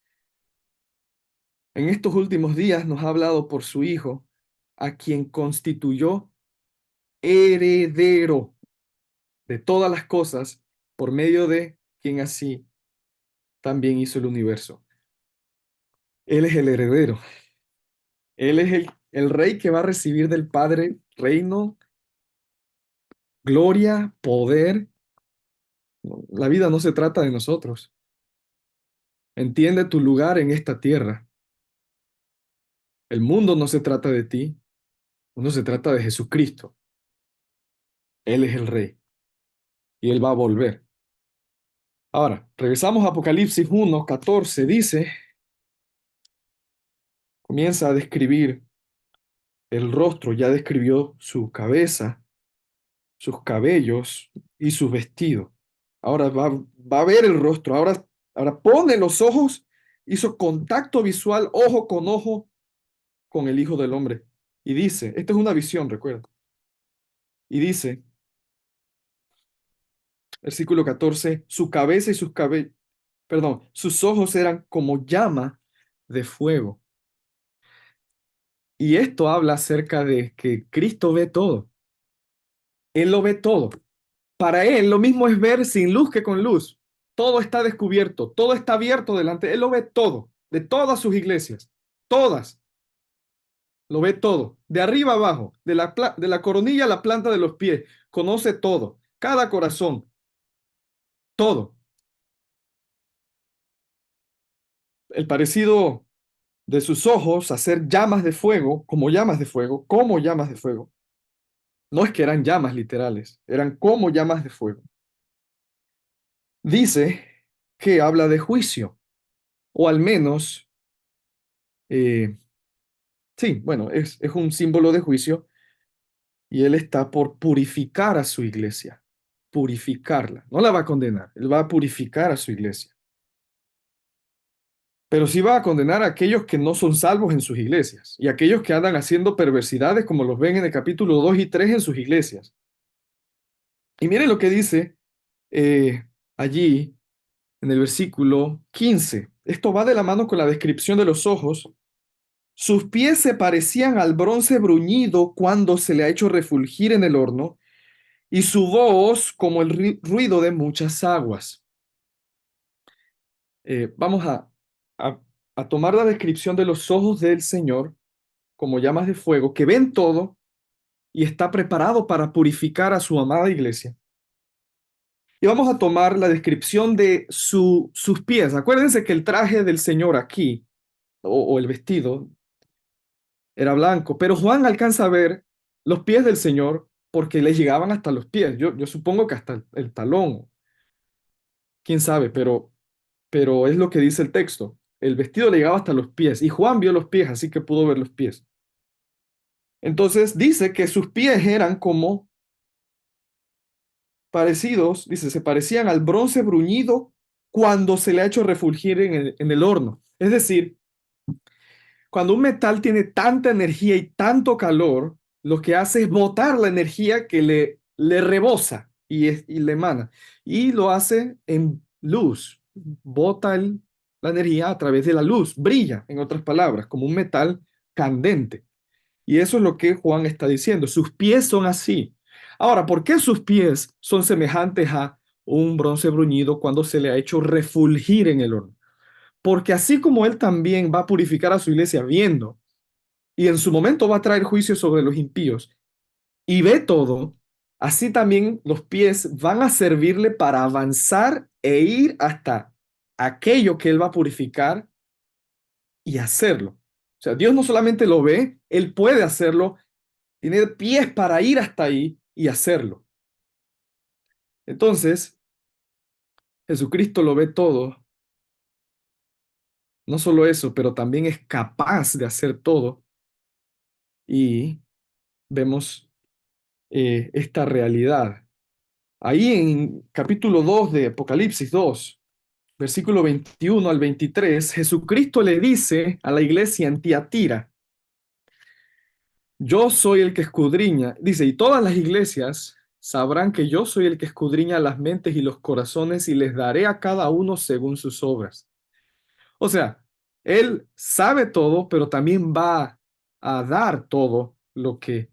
En estos últimos días nos ha hablado por su Hijo, a quien constituyó heredero de todas las cosas, por medio de quien así también hizo el universo. Él es el heredero. Él es el rey que va a recibir del Padre reino, gloria, poder. La vida no se trata de nosotros. Entiende tu lugar en esta tierra. El mundo no se trata de ti, el mundo se trata de Jesucristo. Él es el rey y él va a volver. Ahora, regresamos a Apocalipsis 1:14. Dice, comienza a describir el rostro, ya describió su cabeza, sus cabellos y su vestido. Ahora va a ver el rostro, ahora pone los ojos, hizo contacto visual, ojo con el Hijo del Hombre. Y dice, esta es una visión, recuerda. Y dice, versículo 14, su cabeza y sus cabellos, perdón, sus ojos eran como llama de fuego. Y esto habla acerca de que Cristo ve todo. Él lo ve todo. Para él lo mismo es ver sin luz que con luz. Todo está descubierto, todo está abierto delante. Él lo ve todo, de todas sus iglesias, todas. Lo ve todo, de arriba abajo, de la coronilla a la planta de los pies. Conoce todo, cada corazón, todo. El parecido de sus ojos hacer llamas de fuego, como llamas de fuego, como llamas de fuego. No es que eran llamas literales, eran como llamas de fuego. Dice que habla de juicio, o al menos, sí, bueno, es un símbolo de juicio y él está por purificar a su iglesia. purificarla, no la va a condenar, Él va a purificar a su iglesia. Pero sí va a condenar a aquellos que no son salvos en sus iglesias y aquellos que andan haciendo perversidades como los ven en el capítulo 2 y 3 en sus iglesias. Y miren lo que dice allí en el versículo 15. Esto va de la mano con la descripción de los ojos. Sus pies se parecían al bronce bruñido cuando se le ha hecho refulgir en el horno, y su voz como el ruido de muchas aguas. Vamos a, a tomar la descripción de los ojos del Señor como llamas de fuego, que ven todo y está preparado para purificar a su amada iglesia. Y vamos a tomar la descripción de sus pies. Acuérdense que el traje del Señor aquí, o el vestido, era blanco, pero Juan alcanza a ver los pies del Señor porque le llegaban hasta los pies. Yo supongo que hasta el talón, quién sabe, pero es lo que dice el texto. El vestido le llegaba hasta los pies y Juan vio los pies, así que pudo ver los pies. Entonces dice que sus pies eran como parecidos, dice, se parecían al bronce bruñido cuando se le ha hecho refulgir en el horno. Es decir, cuando un metal tiene tanta energía y tanto calor, lo que hace es botar la energía que le rebosa y le emana. Y lo hace en luz. Bota la energía a través de la luz. Brilla, en otras palabras, como un metal candente. Y eso es lo que Juan está diciendo. Sus pies son así. Ahora, ¿por qué sus pies son semejantes a un bronce bruñido cuando se le ha hecho refulgir en el horno? Porque así como Él también va a purificar a su iglesia viendo, y en su momento va a traer juicio sobre los impíos, y ve todo, así también los pies van a servirle para avanzar e ir hasta aquello que Él va a purificar y hacerlo. O sea, Dios no solamente lo ve, Él puede hacerlo, tiene pies para ir hasta ahí y hacerlo. Entonces, Jesucristo lo ve todo, no solo eso, pero también es capaz de hacer todo y vemos esta realidad. Ahí en capítulo 2 de Apocalipsis 2, versículo 21 al 23, Jesucristo le dice a la iglesia en Tiatira, yo soy el que escudriña, dice, y todas las iglesias sabrán que yo soy el que escudriña las mentes y los corazones y les daré a cada uno según sus obras. O sea, Él sabe todo, pero también va a dar todo lo que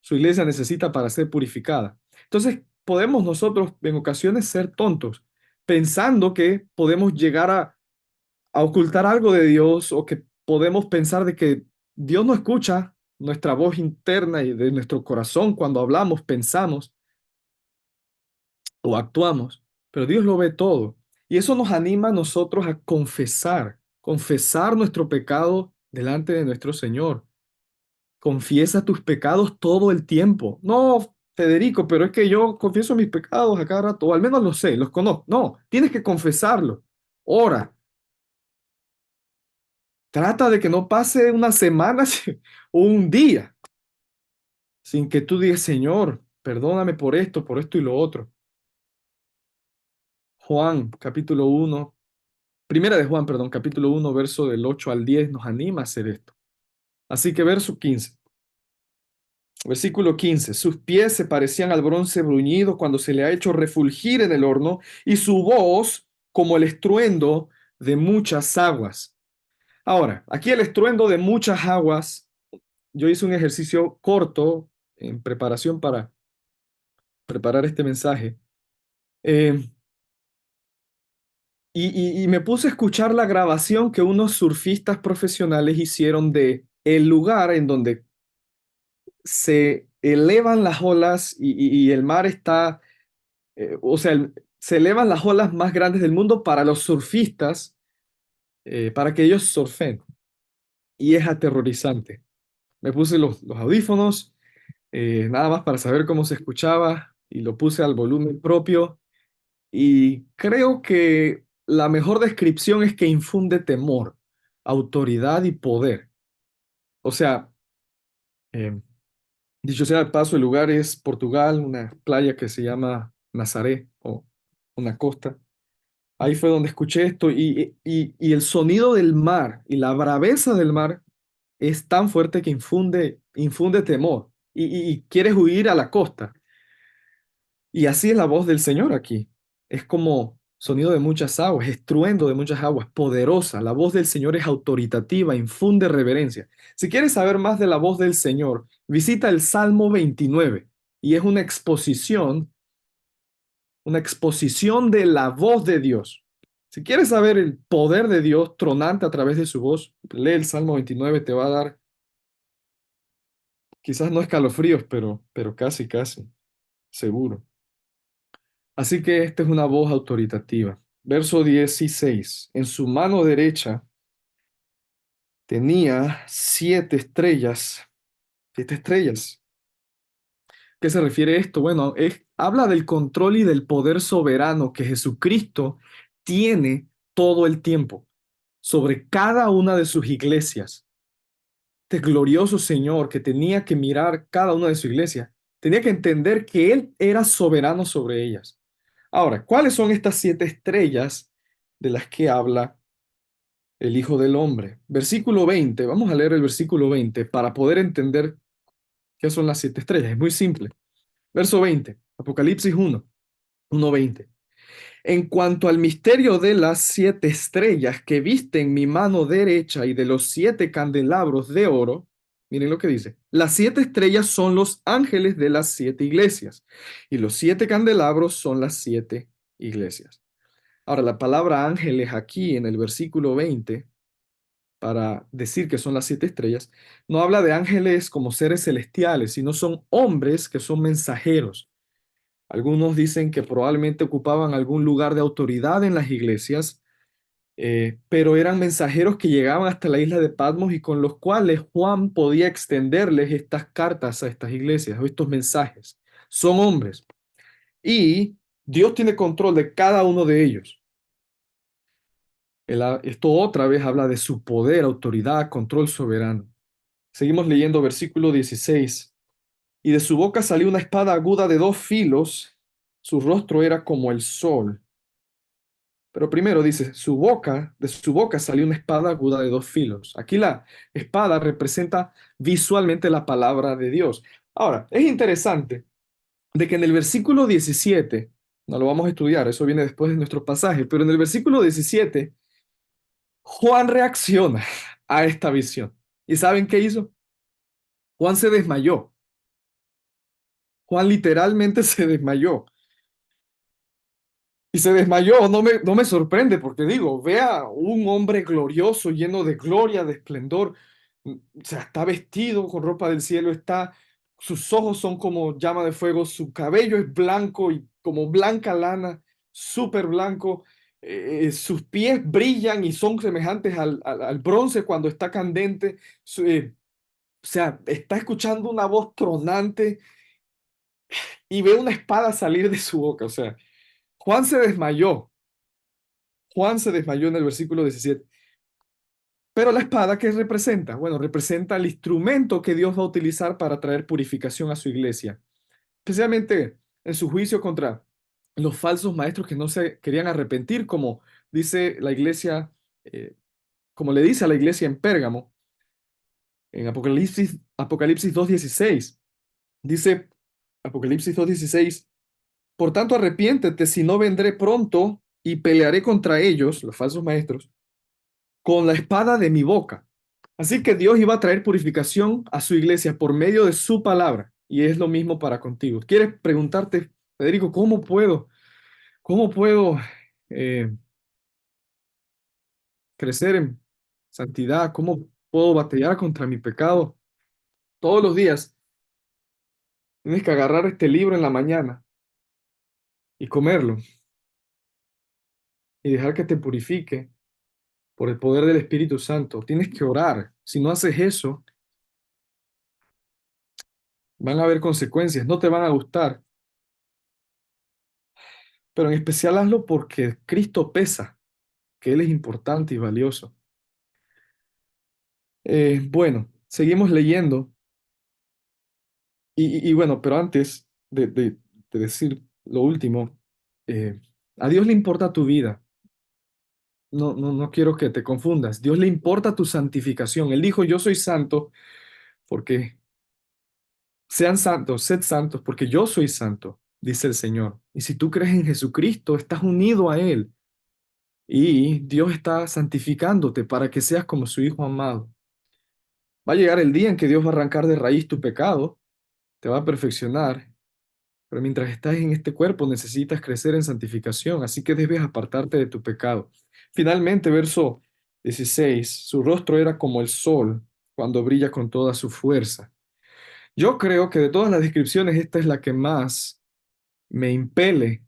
su iglesia necesita para ser purificada. Entonces, podemos nosotros en ocasiones ser tontos, pensando que podemos llegar a ocultar algo de Dios o que podemos pensar de que Dios no escucha nuestra voz interna y de nuestro corazón cuando hablamos, pensamos o actuamos, pero Dios lo ve todo. Y eso nos anima a nosotros a confesar nuestro pecado delante de nuestro Señor. Confiesa tus pecados todo el tiempo. No, Federico, pero es que yo confieso mis pecados a cada rato, o al menos los sé, los conozco. No, tienes que confesarlo. Ora, trata de que no pase una semana o un día sin que tú digas, Señor, perdóname por esto y lo otro. Juan, capítulo 1, primera de Juan, perdón, capítulo 1, verso del 8 al 10 nos anima a hacer esto. Así que verso 15. Versículo 15. Sus pies se parecían al bronce bruñido cuando se le ha hecho refulgir en el horno, y su voz como el estruendo de muchas aguas. Ahora, aquí el estruendo de muchas aguas, yo hice un ejercicio corto en preparación para preparar este mensaje, eh, y me puse a escuchar la grabación que unos surfistas profesionales hicieron de el lugar en donde se elevan las olas y el mar está, o sea, se elevan las olas más grandes del mundo para los surfistas, para que ellos surfen. Y es aterrorizante. Me puse los audífonos, nada más para saber cómo se escuchaba, y lo puse al volumen propio. Y creo que la mejor descripción es que infunde temor, autoridad y poder. O sea, eh, dicho sea de paso, el lugar es Portugal, una playa que se llama Nazaret o una costa. Ahí fue donde escuché esto y el sonido del mar y la braveza del mar es tan fuerte que infunde temor y quieres huir a la costa. Y así es la voz del Señor aquí. Es como sonido de muchas aguas, estruendo de muchas aguas, poderosa. La voz del Señor es autoritativa, infunde reverencia. Si quieres saber más de la voz del Señor, visita el Salmo 29 y es una exposición de la voz de Dios. Si quieres saber el poder de Dios tronante a través de su voz, lee el Salmo 29, te va a dar quizás no escalofríos, pero casi, casi, seguro. Así que esta es una voz autoritativa. Verso 16. En su mano derecha tenía siete estrellas. Siete estrellas. ¿Qué se refiere a esto? Bueno, habla del control y del poder soberano que Jesucristo tiene todo el tiempo sobre cada una de sus iglesias. Este glorioso Señor que tenía que mirar cada una de sus iglesias, tenía que entender que Él era soberano sobre ellas. Ahora, ¿cuáles son estas siete estrellas de las que habla el Hijo del Hombre? Versículo 20, vamos a leer el versículo 20 para poder entender qué son las siete estrellas. Es muy simple. Verso 20, Apocalipsis 1:20. En cuanto al misterio de las siete estrellas que viste en mi mano derecha y de los siete candelabros de oro, miren lo que dice. Las siete estrellas son los ángeles de las siete iglesias y los siete candelabros son las siete iglesias. Ahora, la palabra ángeles aquí en el versículo 20, para decir que son las siete estrellas, no habla de ángeles como seres celestiales, sino son hombres que son mensajeros. Algunos dicen que probablemente ocupaban algún lugar de autoridad en las iglesias, pero eran mensajeros que llegaban hasta la isla de Patmos y con los cuales Juan podía extenderles estas cartas a estas iglesias o estos mensajes. Son hombres y Dios tiene control de cada uno de ellos. Esto otra vez habla de su poder, autoridad, control soberano. Seguimos leyendo versículo 16. Y de su boca salió una espada aguda de dos filos, su rostro era como el sol. Pero primero dice, de su boca salió una espada aguda de dos filos. Aquí la espada representa visualmente la palabra de Dios. Ahora, es interesante de que en el versículo 17, no lo vamos a estudiar, eso viene después de nuestro pasaje, pero en el versículo 17 Juan reacciona a esta visión. ¿Y saben qué hizo? Juan se desmayó. Juan literalmente se desmayó. Y se desmayó, no me sorprende porque digo, vea un hombre glorioso, lleno de gloria, de esplendor. O sea, está vestido con ropa del cielo, sus ojos son como llama de fuego, su cabello es blanco y como blanca lana, súper blanco. Sus pies brillan y son semejantes al bronce cuando está candente. O sea, está escuchando una voz tronante y ve una espada salir de su boca. O sea, Juan se desmayó. Juan se desmayó en el versículo 17. Pero la espada, ¿qué representa? Bueno, representa el instrumento que Dios va a utilizar para traer purificación a su iglesia, especialmente en su juicio contra los falsos maestros que no se querían arrepentir, como dice la iglesia, como le dice a la iglesia en Pérgamo, en Apocalipsis 2:16. Dice Apocalipsis 2:16, por tanto arrepiéntete, si no vendré pronto y pelearé contra ellos, los falsos maestros, con la espada de mi boca. Así que Dios iba a traer purificación a su iglesia por medio de su palabra. Y es lo mismo para contigo. ¿Quieres preguntarte, Federico, cómo puedo eh, crecer en santidad? ¿Cómo puedo batallar contra mi pecado? Todos los días tienes que agarrar este libro en la mañana y comerlo y dejar que te purifique por el poder del Espíritu Santo. Tienes que orar. Si no haces eso, van a haber consecuencias, no te van a gustar, pero en especial hazlo porque Cristo pesa, que Él es importante y valioso. Bueno, seguimos leyendo y bueno, pero antes de decir lo último, eh, a Dios le importa tu vida. No, no, no quiero que te confundas. Dios le importa tu santificación. Él dijo, yo soy santo porque sean santos, sed santos porque yo soy santo, dice el Señor. Y si tú crees en Jesucristo, estás unido a Él y Dios está santificándote para que seas como su Hijo amado. Va a llegar el día en que Dios va a arrancar de raíz tu pecado, te va a perfeccionar, pero mientras estás en este cuerpo necesitas crecer en santificación, así que debes apartarte de tu pecado. Finalmente, verso 16, su rostro era como el sol cuando brilla con toda su fuerza. Yo creo que de todas las descripciones esta es la que más me impele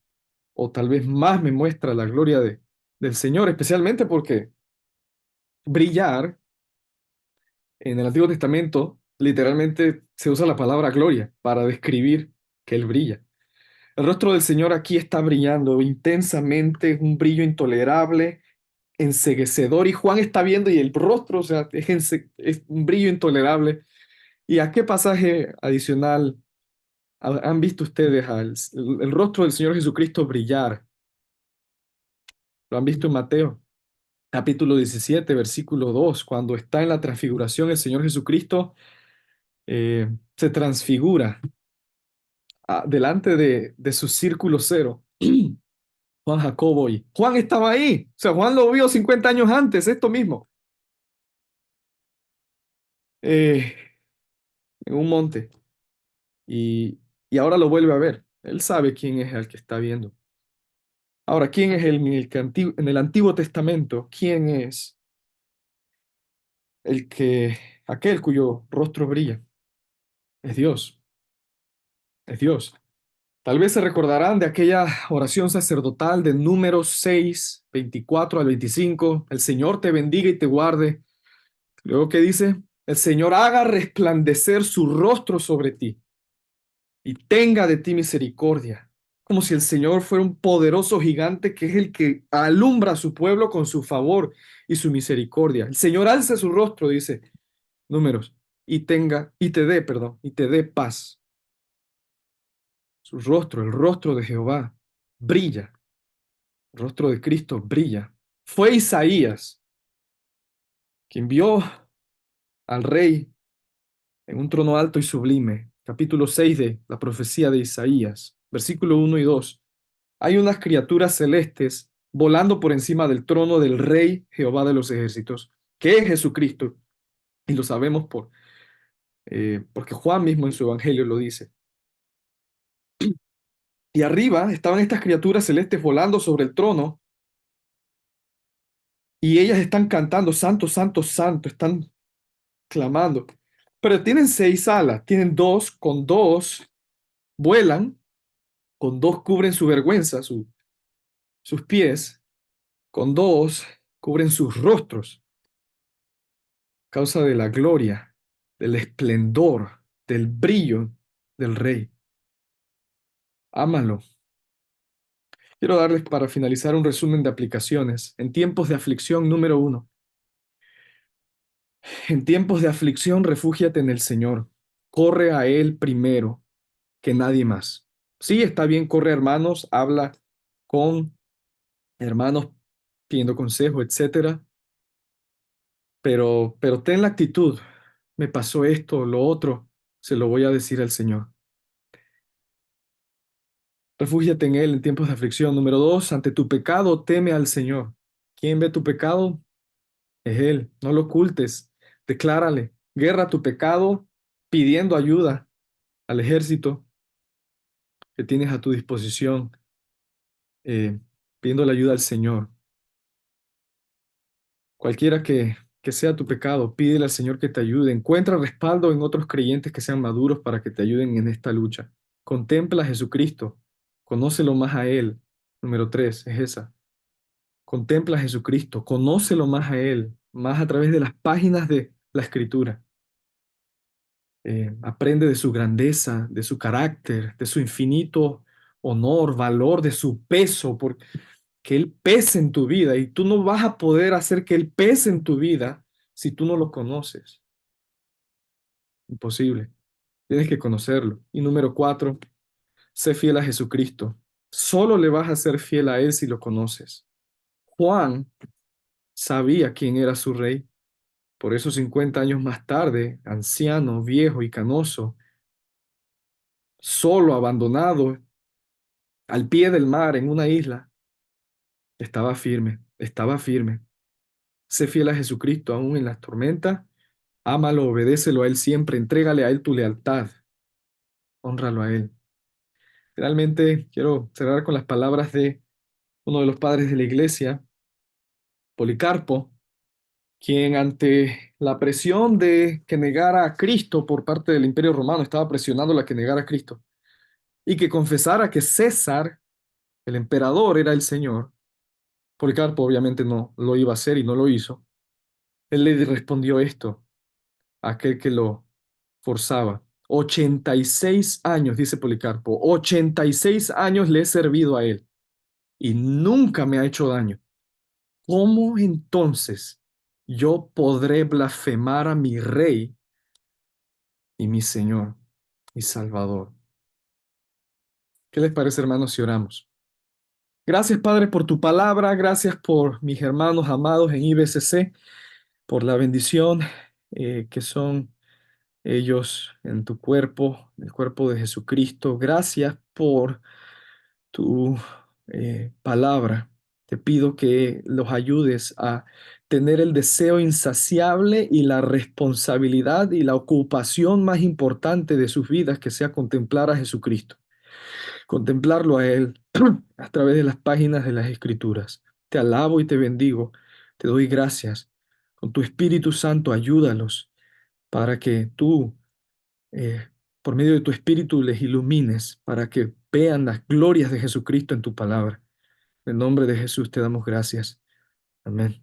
o tal vez más me muestra la gloria del Señor, especialmente porque brillar en el Antiguo Testamento literalmente se usa la palabra gloria para describir que Él brilla. El rostro del Señor aquí está brillando intensamente, un brillo intolerable, enceguecedor, y Juan está viendo y el rostro, o sea, es un brillo intolerable. ¿Y a qué pasaje adicional han visto ustedes el rostro del Señor Jesucristo brillar? Lo han visto en Mateo, capítulo 17, versículo 2, cuando está en la transfiguración, el Señor Jesucristo se transfigura delante de su círculo cero. Juan Jacobo y Juan estaba ahí. O sea, Juan lo vio 50 años antes, esto mismo, eh, en un monte. Y ahora lo vuelve a ver. Él sabe quién es el que está viendo. Ahora, ¿quién es en el Antiguo Testamento? ¿Quién es el que, aquel cuyo rostro brilla? Es Dios, es Dios. Tal vez se recordarán de aquella oración sacerdotal de Números 6, 24 al 25. El Señor te bendiga y te guarde. Luego, ¿qué dice? El Señor haga resplandecer su rostro sobre ti y tenga de ti misericordia. Como si el Señor fuera un poderoso gigante que es el que alumbra a su pueblo con su favor y su misericordia. El Señor alce su rostro, dice Números, y te dé, perdón, y te dé paz. Su rostro, el rostro de Jehová, brilla. El rostro de Cristo brilla. Fue Isaías quien vio al rey en un trono alto y sublime. Capítulo 6 de la profecía de Isaías, versículo 1 y 2. Hay unas criaturas celestes volando por encima del trono del Rey Jehová de los ejércitos, que es Jesucristo, y lo sabemos porque Juan mismo en su evangelio lo dice. Y arriba estaban estas criaturas celestes volando sobre el trono, y ellas están cantando, Santo, Santo, Santo, están clamando. Pero tienen 6 alas, tienen dos, con dos vuelan, con dos cubren su vergüenza, sus pies, con dos cubren sus rostros, causa de la gloria, del esplendor, del brillo del Rey. Ámalo. Quiero darles para finalizar un resumen de aplicaciones. En tiempos de aflicción, número 1. En tiempos de aflicción, refúgiate en el Señor. Corre a Él primero que nadie más. Sí, está bien, corre hermanos, habla con hermanos pidiendo consejo, etcétera, pero ten la actitud. Me pasó esto, lo otro, se lo voy a decir al Señor. Refúgiate en Él en tiempos de aflicción. Número 2, ante tu pecado, teme al Señor. ¿Quién ve tu pecado? Es Él. No lo ocultes. Declárale. Guerra tu pecado pidiendo ayuda al ejército que tienes a tu disposición, eh, pidiendo la ayuda al Señor. Cualquiera que sea tu pecado, pídele al Señor que te ayude. Encuentra respaldo en otros creyentes que sean maduros para que te ayuden en esta lucha. Contempla a Jesucristo. Conócelo más a Él. Número 3 es esa. Contempla a Jesucristo, conócelo más a Él, más a través de las páginas de la Escritura. Aprende de su grandeza, de su carácter, de su infinito honor, valor, de su peso, porque Él pese en tu vida y tú no vas a poder hacer que Él pese en tu vida si tú no lo conoces. Imposible. Tienes que conocerlo. Y número 4, sé fiel a Jesucristo. Solo le vas a ser fiel a Él si lo conoces. Juan sabía quién era su rey. Por eso 50 años más tarde, anciano, viejo y canoso, solo, abandonado, al pie del mar, en una isla, estaba firme, estaba firme. Sé fiel a Jesucristo aún en las tormentas. Ámalo, obedécelo a Él siempre, entrégale a Él tu lealtad, hónralo a Él. Finalmente, quiero cerrar con las palabras de uno de los padres de la iglesia, Policarpo, quien ante la presión de que negara a Cristo por parte del Imperio Romano, estaba presionando a que negara a Cristo y que confesara que César, el emperador, era el Señor. Policarpo obviamente no lo iba a hacer y no lo hizo. Él le respondió esto a aquel que lo forzaba. 86 años, dice Policarpo, 86 años le he servido a él y nunca me ha hecho daño. ¿Cómo entonces yo podré blasfemar a mi rey y mi Señor y Salvador? ¿Qué les parece, hermanos, si oramos? Gracias, Padre, por tu palabra. Gracias por mis hermanos amados en IBCC, por la bendición que son ellos en tu cuerpo, el cuerpo de Jesucristo. Gracias por tu palabra. Te pido que los ayudes a tener el deseo insaciable y la responsabilidad y la ocupación más importante de sus vidas, que sea contemplar a Jesucristo, contemplarlo a Él a través de las páginas de las Escrituras. Te alabo y te bendigo, te doy gracias. Con tu Espíritu Santo, ayúdalos para que tú, eh, por medio de tu Espíritu, les ilumines, para que vean las glorias de Jesucristo en tu palabra. En nombre de Jesús te damos gracias. Amén.